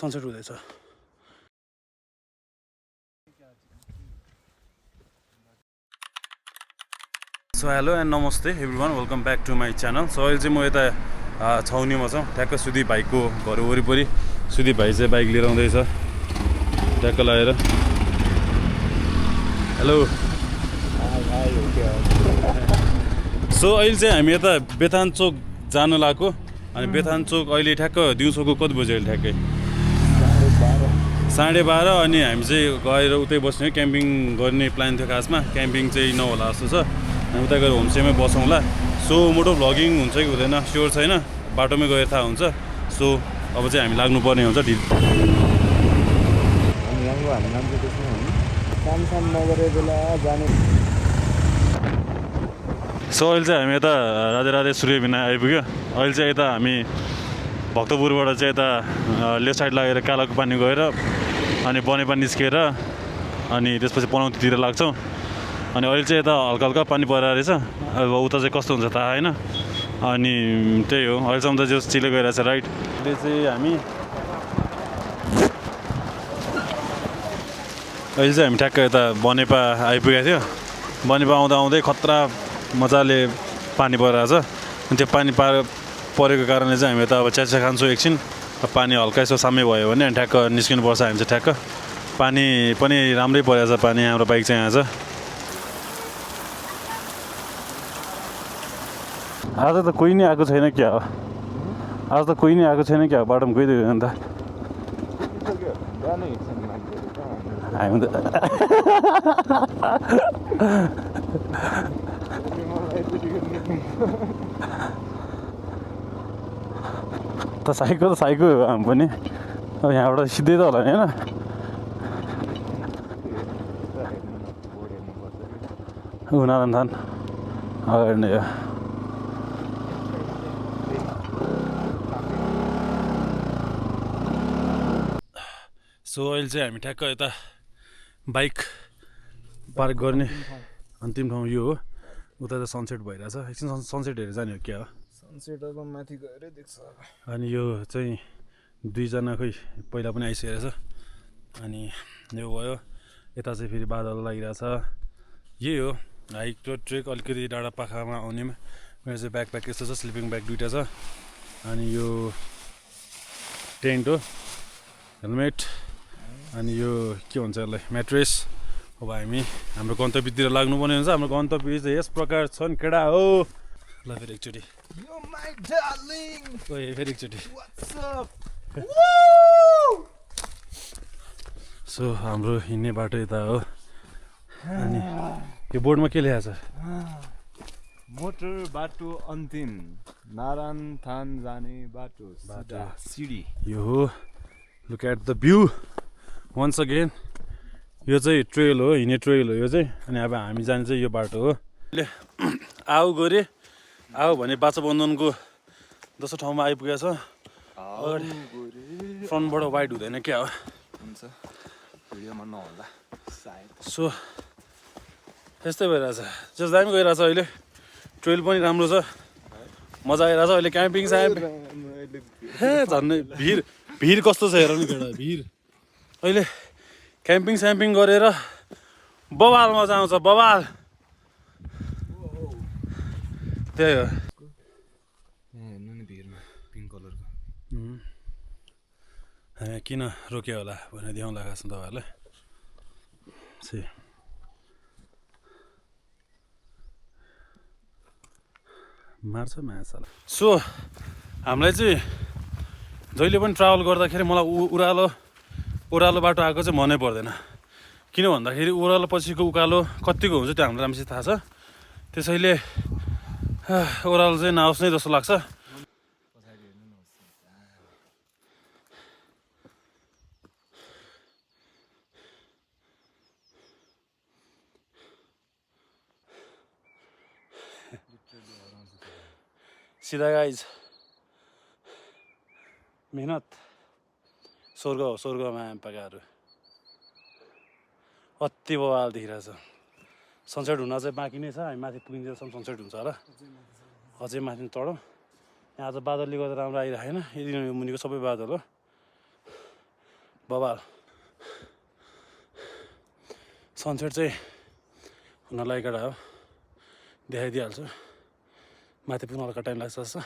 Sunset हुँदैछ। So hello and नमस्ते everyone, welcome back to my channel. So अहिले चाहिँ म यता छाउनीमा छ, ठ्याक्क सुदीप भाइको घर वरिपरि। सुदीप भाइ चाहिँ बाइक लिएर आउँदैछ ट्याक्क लगाएर। हेलो। सो अहिले चाहिँ हामी यता बेथान चोक जानु लागेको। अनि बेथान चोक अहिले ठ्याक्क दिउँसोको कति बज्यो अहिले? ठ्याक्कै 12:30। अनि हामी चाहिँ गएर उतै बस्ने, क्याम्पिङ गर्ने प्लान थियो खासमा। क्याम्पिङ चाहिँ नहोला जस्तो छ, हामी उता गएर होमस्टेमै बसौँला। सो मोटो भ्लगिङ हुन्छ कि हुँदैन स्योर छैन, बाटोमै गएर थाहा हुन्छ। सो अब चाहिँ हामी लाग्नुपर्ने हुन्छ ढिल। सो अहिले चाहिँ हामी यता राधे राधे सूर्य बिना आइपुग्यो। अहिले चाहिँ यता हामी भक्तपुरबाट चाहिँ यता लेफ्ट साइड लागेर कालाको पानी गएर अनि बनेपा निस्केर अनि त्यसपछि पनौतीतिर लाग्छौँ। अनि अहिले चाहिँ यता हल्का हल्का पानी परिरहेको रहेछ। अब उता चाहिँ कस्तो हुन्छ थाहा होइन। अनि त्यही हो, अहिलेसम्म त जो चिले गइरहेछ राइट। अहिले चाहिँ हामी ठ्याक्क यता बनेपा आइपुगेको थियो। बनेपा आउँदा आउँदै खतरा मजाले पानी परिरहेछ। अनि त्यो पानी परेको कारणले चाहिँ हामी यता अब चिया खान्छौँ एकछिन। पानी हल्का यसो साम्य भयो भने अनि ठ्याक्क निस्किनुपर्छ हामी चाहिँ ठ्याक्क। पानी पनि राम्रै परेको छ पानी। हाम्रो बाइक चाहिँ यहाँ छ। आज त कोही नै आएको छैन क्या हो? आज त कोही नै आएको छैन क्या हो? बाटोमा कोही देख्दैन त हामी त। साइको हो हामी पनि। अब यहाँबाट सिधै त होला नि होइन? उनाथान अगाडि नै हो। सो अहिले चाहिँ हामी ठ्याक्क यता बाइक पार्क गर्ने अन्तिम ठाउँ यो हो। उता त सनसेट भइरहेछ, एकछिन सनसेट हेरेर जाने हो क्या हो? सनसेट अब माथि गएरै देख्छ। अनि यो चाहिँ दुईजना खोइ पहिला पनि आइसकेको छ। अनि यो भयो, यता चाहिँ फेरि बादल लागिरहेछ। यही हो हाइक र ट्रेक। अलिकति डाँडा पाखामा आउनेमा मेरो चाहिँ ब्याकप्याक यस्तो छ, स्लिपिङ ब्याग दुइटा छ। अनि यो टेन्ट हो, हेलमेट, अनि यो के भन्छ यसलाई, म्याट्रेस। अब हामी हाम्रो गन्तव्यतिर लाग्नुपर्ने हुन्छ। हाम्रो गन्तव्य चाहिँ यस प्रकार छन् केटा हो। ल फेरि एकचोटि फेरि एकचोटि। सो हाम्रो हिँड्ने बाटो यता हो। अनि यो बोर्डमा के लेखेको छ? मोटर बाटो अन्तिम नारायणथान जाने बाटो सिडी। यो हो, look at the view once again. यो चाहिँ ट्रेल हो, हिँड्ने ट्रेल हो यो चाहिँ। अनि अब हामी जाने चाहिँ यो बाटो हो। आऊ गरे आऊ भने बाचा बन्धनको दोस्रो ठाउँमा आइपुगेको छ। फ्रन्टबाट वाइड हुँदैन क्या हो? हुन्छ, भिडियोमा नहोला सायद। सो यस्तै भइरहेछ, जस दामी गइरहेछ अहिले। ट्रेल पनि राम्रो छ, मजा आइरहेछ अहिले। क्याम्पिङ झन्डै भिड कस्तो छ हेर नि केटा, भिड। अहिले क्याम्पिङ स्याम्पिङ गरेर बवाल मजा आउँछ, बवाल। त्यही हो। हेर्नु नि भिडमा पिङ्क कलरको। हामी किन रोक्यो होला भनेर देखाउन लगाएको छौँ तपाईँहरूलाई। मार्छ माछालाई। सो हामीलाई चाहिँ जहिले पनि ट्राभल गर्दाखेरि मलाई ओह्रालो बाटो आएको चाहिँ मनै पर्दैन। किन भन्दाखेरि ओह्रालो पछिको उकालो कतिको हुन्छ त्यो हामीलाई राम्ररी थाहा छ। त्यसैले ओह्रालो चाहिँ नआओस् नै जस्तो लाग्छ। सिधा गाइज, मेहनत स्वर्ग हो, स्वर्गमा पाकाहरू। अति बवाल देखिरहेछ। सनसेट हुन चाहिँ बाँकी नै छ, हामी माथि पुगिन्जेलसम्म सनसेट हुन्छ होला। अझै माथि चढौँ। यहाँ आज बादलले गर्दा राम्रो आइरहेको छैन, यदि मुनिको सबै बादल हो। बबाल सनसेट चाहिँ हुन लागेको हो देखाइदिइहाल्छु माथि पुग्न हल्का टाइम लाग्छ जस्तो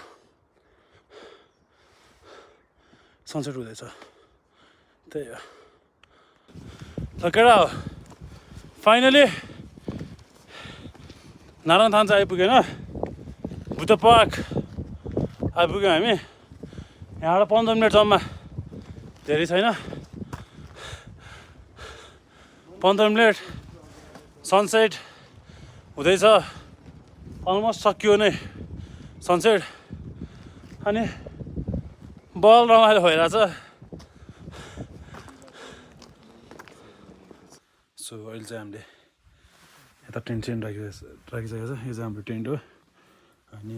सनसेट हुँदैछ त्यही हो ल केटा हो फाइनली नारायण थान चाहिँ आइपुगेन बुद्ध पार्क आइपुग्यौँ हामी यहाँबाट 15 मिनट जम्मा धेरै छैन 15 मिनट सनसेट हुँदैछ अलमोस्ट सकियो नै सनसेट अनि बल रमाइलो भइरहेछ सो अहिले चाहिँ हामीले यता टेन्ट राखिसकेको छ यो चाहिँ हाम्रो टेन्ट हो अनि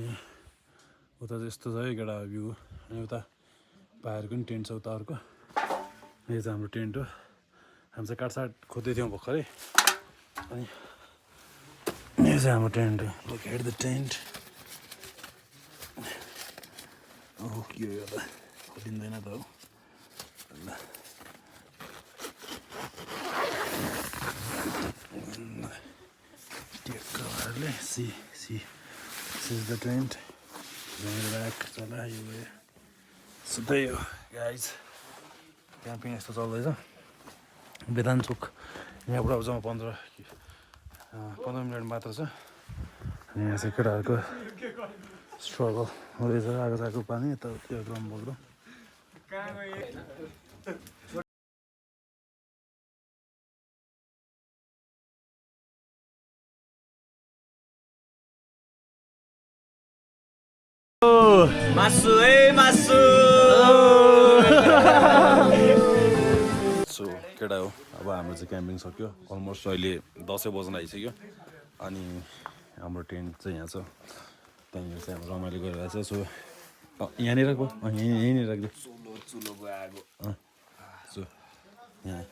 उता चाहिँ यस्तो छ है केटा भ्यू अनि उता पाहाडको पनि टेन्ट छ उता अर्को यो चाहिँ हाम्रो टेन्ट हो हामी चाहिँ काठसाट खोज्दै थियौँ भर्खरै अनि यो चाहिँ हाम्रो टेन्ट हो लुक एट द टेन्ट ओह यो त खोलिँदैन त हो ल see this is the tent bring it back चला यो so त्यही हो guys क्याम्पिङ यस्तो चल्दैछ बेदान चोक यहाँबाट अब जम्मा 15 मिनट मात्र छ अनि यहाँ चाहिँ केटाहरूको स्ट्रगल हुँदैछ आगो पानी यता त्यो ग्राम बग्रो मासु मासु सो केटा हो अब हाम्रो चाहिँ क्याम्पिङ सक्यो अलमोस्ट अहिले 10 बज्न आइसक्यो अनि हाम्रो टेन्ट चाहिँ यहाँ छ त्यहाँनिर चाहिँ हाम्रो रमाइलो गरिरहेको छ सो यहाँनिर पो यहीँनिर राख्दै चुलो गएको सो यहाँ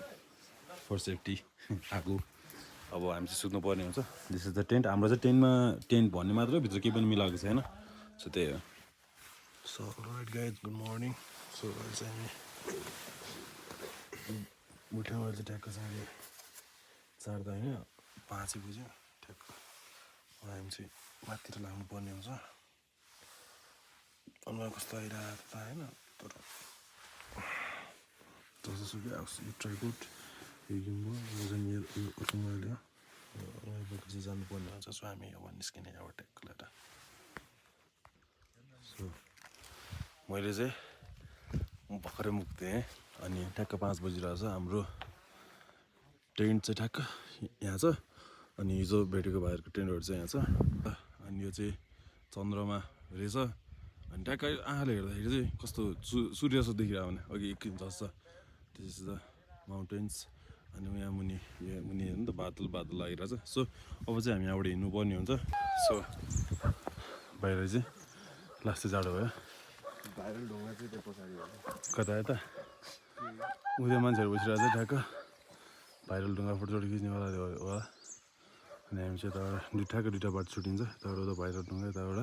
फर सेफ्टी आगो अब हामी चाहिँ सुत्नु पर्ने हुन्छ दिस इज द टेन्ट हाम्रो चाहिँ टेन्ट भन्ने मात्र भित्र केही पनि मिलाएको छैन सो त्यही हो so right guys good morning so अहिले चाहिँ हामी उठ्यौँ अहिले चाहिँ ट्याक्क चाहिँ अहिले 4 त होइन 5 बज्यो ठ्याक्क हामी चाहिँ माथितिर लाग्नु पर्ने हुन्छ अनुहार कस्तो आइरहेको त होइन तर जसोसुकै आउँछ यो ट्राइपोड यो गिम्बो यो चाहिँ यो मैले चाहिँ जानुपर्ने हुन्छ सो हामी अब निस्किने अब ट्याक्क लिएर सो मैले चाहिँ भर्खरै मुक्थेँ अनि ठ्याक्क 5 बजिरहेको छ हाम्रो टेन्ट चाहिँ ठ्याक्क यहाँ छ अनि हिजो भेटेको भाइहरूको टेन्टहरू चाहिँ यहाँ छ अनि यो चाहिँ चन्द्रमा रहेछ अनि ट्याक्क आँखाले हेर्दाखेरि चाहिँ कस्तो सूर्य जस्तो देखिरहेको भने अघि एक जस्तो दिस इज द माउन्टेन्स अनि यहाँ मुनि हेर्नु त बादल लागिरहेछ सो अब चाहिँ हामी यहाँबाट हिँड्नुपर्ने हुन्छ सो बाहिर चाहिँ लास्टै जाडो भयो भाइरल ढुङ्गा चाहिँ त्यो पछाडि कता यता उयो मान्छेहरू बसिरहेको छ ठ्याक्क भाइरल ढुङ्गा फोटोसोटो खिच्नेवाला होला अनि हामी चाहिँ यताबाट ठ्याक्क दुईवटा बाटो छुटिन्छ यताबाट उता भाइरल ढुङ्गा यताबाट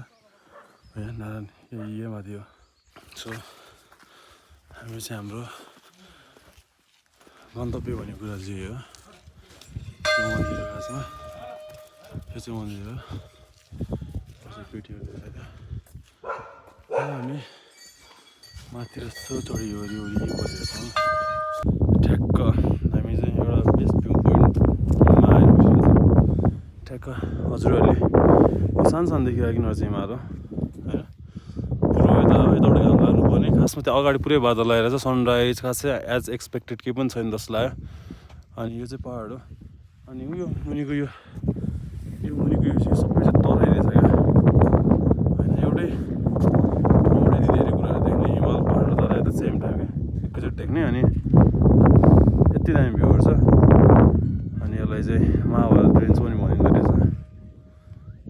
यहाँ नारायण यही माथि हो सो हामी चाहिँ हाम्रो गन्तव्य भन्ने कुरा चाहिँ हो यो मन्दिर खासमा यो चाहिँ मन्दिर हो केटीहरू हामी माथितिर यस्तो चढी वरिपरि बसेका छौँ ठ्याक्क हामी चाहिँ एउटा बेस्ट भ्यू पोइन्टमा आएर बसेका छौँ ठ्याक्क हजुरहरूले सानोदेखि राखिनु चाहिँ हिमाल होइन पुरो यताबाट लाग्नुपर्ने खासमा त्यो अगाडि पुरै बादल लगाएर छ सनराइज खासै एज एक्सपेक्टेड केही पनि छैन जस्तो लाग्यो अनि यो चाहिँ पहाड हो अनि उयो मुनिको यो मुनिको यो सबै चाहिँ तलै रहेछ क्या होइन एउटै धेरै कुराहरू देख्ने हिमाल पहाड र तराई त सेम टाइम एकैचोटि देख्ने अनि यति दामी भ्यूहरू छ अनि यसलाई चाहिँ महाभारत रेन्ज पनि भनिँदो रहेछ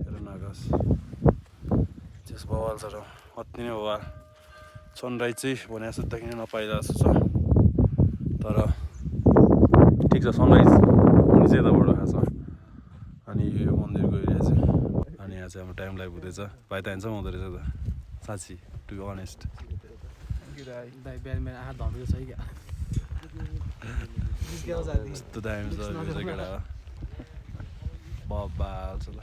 हेर न आकाश त्यस बवाल छ र अति नै बवाल सनराइज चाहिँ भने जस्तो देखिन नपाइरहेको छ तर ठिक छ सनराइज हुने चाहिँ यताबाट खासमा अनि यो मन्दिरको एरिया चाहिँ अनि यहाँ चाहिँ हाम्रो टाइम लाइफ हुँदैछ भाइ त ह्यान्डसम हुँदो रहेछ त साँच्ची टु बी अनेस्ट दाइ बिहान मेरो आँखा धमिलो छ कि क्या यस्तो दामी छ केटा बबाल छ ल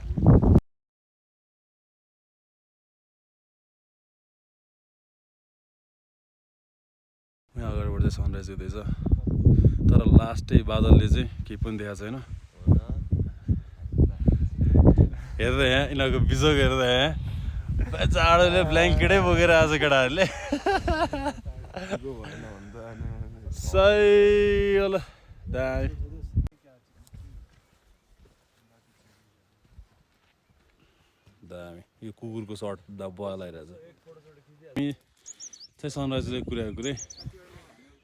यहाँ अगाडिबाट चाहिँ सनराइज हुँदैछ तर लास्टै बादलले चाहिँ केही पनि देखाएको छैन हेर्दा यहाँ यिनीहरूको बिजोग हेर्दा यहाँ चाँडोले ब्ल्याङ्केटै बोकेर आएको छ केटाहरूले सही होला दामी दामी यो कुकुरको सर्ट बल आइरहेछ हामी चाहिँ सनराइजले कुराको कुरै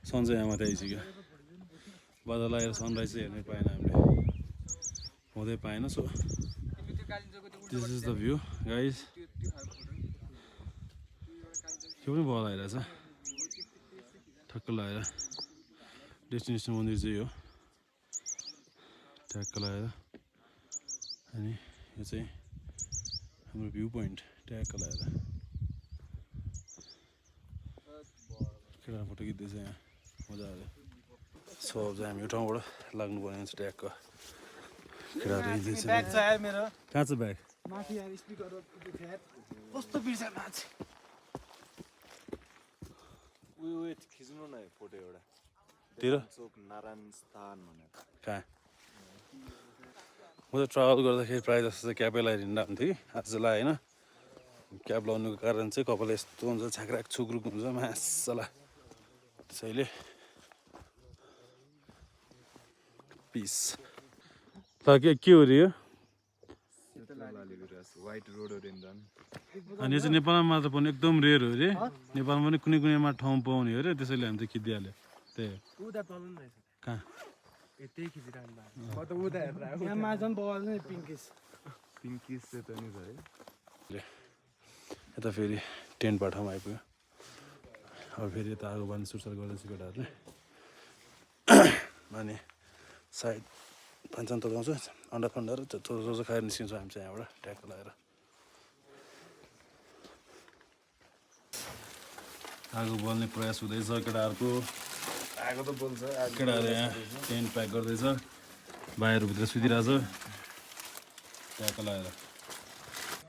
सन्चै यहाँ मात्रै आइसक्यो बादल आएर सनराइज चाहिँ हेर्नै पाएन हामीले हुँदै पाएन so this is the view guys के पनि बल आइरहेछ ठक्क लगाएर डेस्टिनेसन मन्दिर चाहिँ हो ट्याक्क लगाएर अनि यो चाहिँ हाम्रो भ्यू पोइन्ट ट्याक्क लगाएर केटा फोटो खिच्दैछ यहाँ मजाले सो अब चाहिँ हामी यो ठाउँबाट लाग्नुपर्ने हुन्छ ट्याक्क केटाहरू हिँड्दैछ कहाँ छ ब्याग कस्तो बिर्स मान्छे उयो खिच्नु न फोटो एउटा तेरो चोक नारायण स्थान भनेर कहाँ म त ट्राभल गर्दाखेरि प्रायः जस्तो चाहिँ क्यापै लगाएर हिँड्दा हुन्थ्यो कि आजलाई होइन क्याप लगाउनुको कारण चाहिँ कपाल यस्तो हुन्छ छाक्राक छुक्रुक हुन्छ मासला त्यसैले पिस त के हो रे यो व्हाइट रोडहरू अनि यो चाहिँ नेपालमा मात्र पनि एकदम रेयर हो अरे नेपालमा पनि कुनै कुनैमा ठाउँ पाउने हो अरे त्यसैले हामी चाहिँ खिचिदिइहाल्यो त्यही हो कहाँ पिङ्किस चाहिँ त नि छ है यता फेरि टेन्ट ठाउँमा आइपुग्यो अब फेरि यता आगो बाँध्ने सुरसार गर्दैछ केटाहरूले अनि सायद फान्छन् तताउँछ अन्डा फन्डाहरू चोचो खाएर निस्किन्छौँ हामी चाहिँ यहाँबाट ट्याक्क लगाएर आगो बल्ने प्रयास हुँदैछ केटाहरूको आगो त बोल्छ केटाहरू यहाँ टेन्ट प्याक गर्दैछ भाइहरूभित्र सुतिरहेछ ट्याक्क लगाएर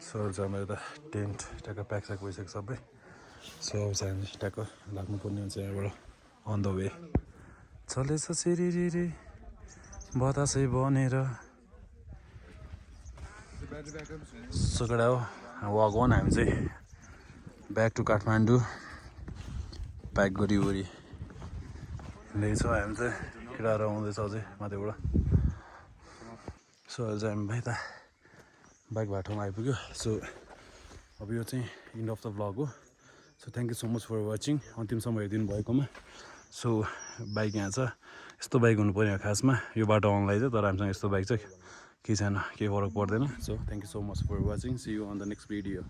सो चाहिँ हाम्रो यता टेन्ट ट्याक्क प्याक स्याक भइसक्यो सबै सो अब चाहिँ हामी ट्याक्क लाग्नुपर्ने हुन्छ यहाँबाट अन द वे चलेछ सिरिरी बतासै बनेर सो केटा हो वाक वान हामी चाहिँ ब्याक टु काठमाडौँ प्याक गरी वरी हिँड्दैछौँ हामी चाहिँ केटाहरू आउँदैछ अझै माथिबाट सो अहिले चाहिँ हामी यता बाइक बाटोमा आइपुग्यो सो अब यो चाहिँ इन्ड अफ द भ्लग हो so thank you so much for watching अन्तिमसम्म हेरिदिनु भएकोमा सो बाइक यहाँ छ यस्तो बाइक हुनु पर्यो खासमा यो बाटो आउनलाई चाहिँ तर हामीसँग यस्तो बाइक चाहिँ केही छैन केही फरक पर्दैन so thank you so much for watching see you on the next video